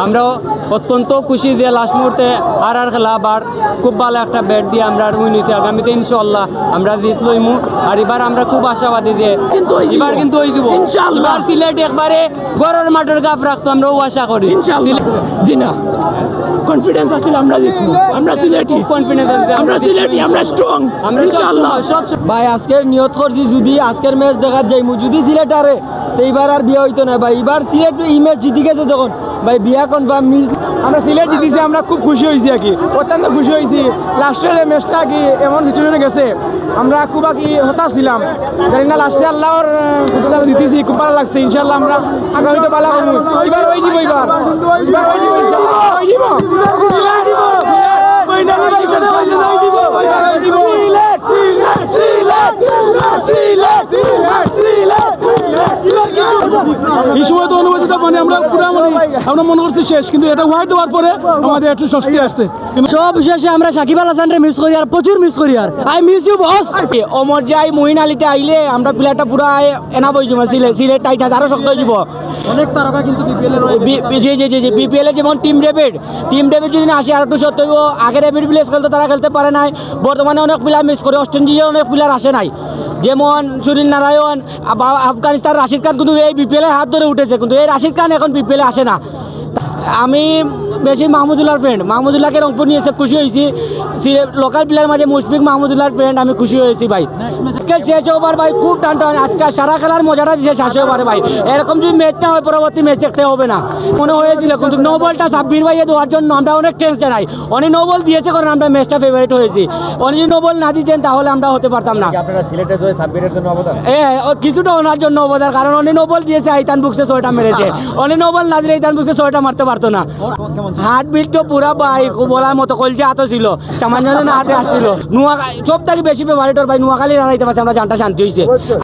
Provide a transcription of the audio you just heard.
আমরা অত্যন্ত খুশি যে লাস্ট মুহূর্তে আর খেলা আবার খুব ভালো একটা ব্যাট দিয়ে আমরা উইন হয়েছি। আগামীতে ইনশাআল্লাহ আমরা জিত লইমু। আর এবার আমরা খুব আশাবাদী যে এবার কিন্তু ওই দিব এবার সিলেট একবারে গড়ের মাঠের গাফ রাখতো, আমরা ও আশা করি। জি না, কনফিডেন্স আছে আমরা জিতবো। আমরা সিলেটি, কনফিডেন্স আছে, আমরা সিলেটি, আমরা স্ট্রং আমরা ইনশাআল্লাহ। সব ভাই আজকের নিয়ত করছি যদি আজকের ম্যাচ দেখার যাইমু, যদি সিলেট আরে এইবার আর বিয়া হইতো না ভাই। এবার সিলেট এই ম্যাচ জিতে গেছে যখন ভাই বিয়া কনফার্ম মিস। আমরা সিলেট জিতেছি, আমরা খুব খুশি হয়েছি আর কি, অত্যন্ত খুশি হয়েছি। লাস্টের ম্যাচটা কি এমন সিচুয়েশনে গেছে, আমরা খুব আর কি হতাশ ছিলাম, জানি না লাস্টে আল্লাহর জিতেছি, খুব ভালো লাগছে। ইনশাআল্লাহ আমরা আগামীতে ভালো করবো। এবার হয়ে যাবো, এবার হয়ে যাবো, ইনশাআল্লাহ হয়ে যাবো। এই সময় তো অনুমতিটা মানে আমরা পুরো আমরা মনে করছি শেষ, কিন্তু এটা হোয়াইট দেওয়ার পরে আমাদের একটু স্বস্তি আসছে। কিন্তু সব শেষে আমরা সাকিব আল হাসানরে মিস করি, আর প্রচুর মিস করি। আর আই মিস ইউ বস। অমর যাই মহিন আলীতে আইলে আমরা প্লেয়ারটা পুরা এনা বই যাব, সিলেট টাইটাস আরো শক্ত হয়ে যাব। অনেক তারকা কিন্তু বিপিএল এর জি বিপিএল এ যেমন টিম ডেভিড যদি না আসে আর একটু সত্য হইব। আগে ডেভিড প্লেস খেলতে তারা খেলতে পারে নাই, বর্তমানে অনেক প্লেয়ার মিস করে। অস্ট্রেলিয়া অনেক প্লেয়ার আসে নাই, যেমন সুনীল নারায়ণ, আফগানিস্তান রাশিদ খান কিন্তু এই বিপিএল এর হাত ধরে উঠেছে, কিন্তু এই রাশিদ খান এখন বিপিএল এ আসে না। আমি বেশি মাহমুদুল্লাহর ফ্রেন্ড, মাহমুদুল্লাহকে রংপুর নিয়েছে, খুশি হয়েছি। লোকাল প্লেয়ার মাঝে মুশফিক মাহমুদুল্লাহর ফ্রেন্ড, আমি খুশি হয়েছি ভাই। শেষ ওভার ভাই খুব টান, আজকে সারা খেলার মজাটা দিয়েছে শেষ ওভারে ভাই। এরকম যদি ম্যাচ না হয় পরবর্তী ম্যাচ দেখতে হবে না মনে হয়েছিল, কিন্তু নো বলটা সাব্বির ভাইয়ে দেওয়ার জন্য আমরা অনেক টেন্স জানাই। অনেক নো বল দিয়েছে কারণ আমরা ম্যাচটা ফেভারিট হয়েছি। অনেক যদি নো বল না দিতেন তাহলে আমরা হতে পারতাম না। আপনারা সিলেটের জয় সাব্বিরের জন্য অবদান? কিছুটা ওনার জন্য অবদান, কারণ অনেক নো বল দিয়েছে, আইতান বুকসে 6টা মেরেছে। অনেক নো বল না দিলে আইতান বুকসে 6টা মারতে পারতো না। হার্ট বিট তো পুরা ভাই বলার মতো, কলজে হাতও ছিল, সামান্য হাতে আসছিল। সব থেকে বেশি ফেভারিট ভাই নোয়াখালী রানাইতে পারছে, আমরা জানটা শান্তি হয়েছে।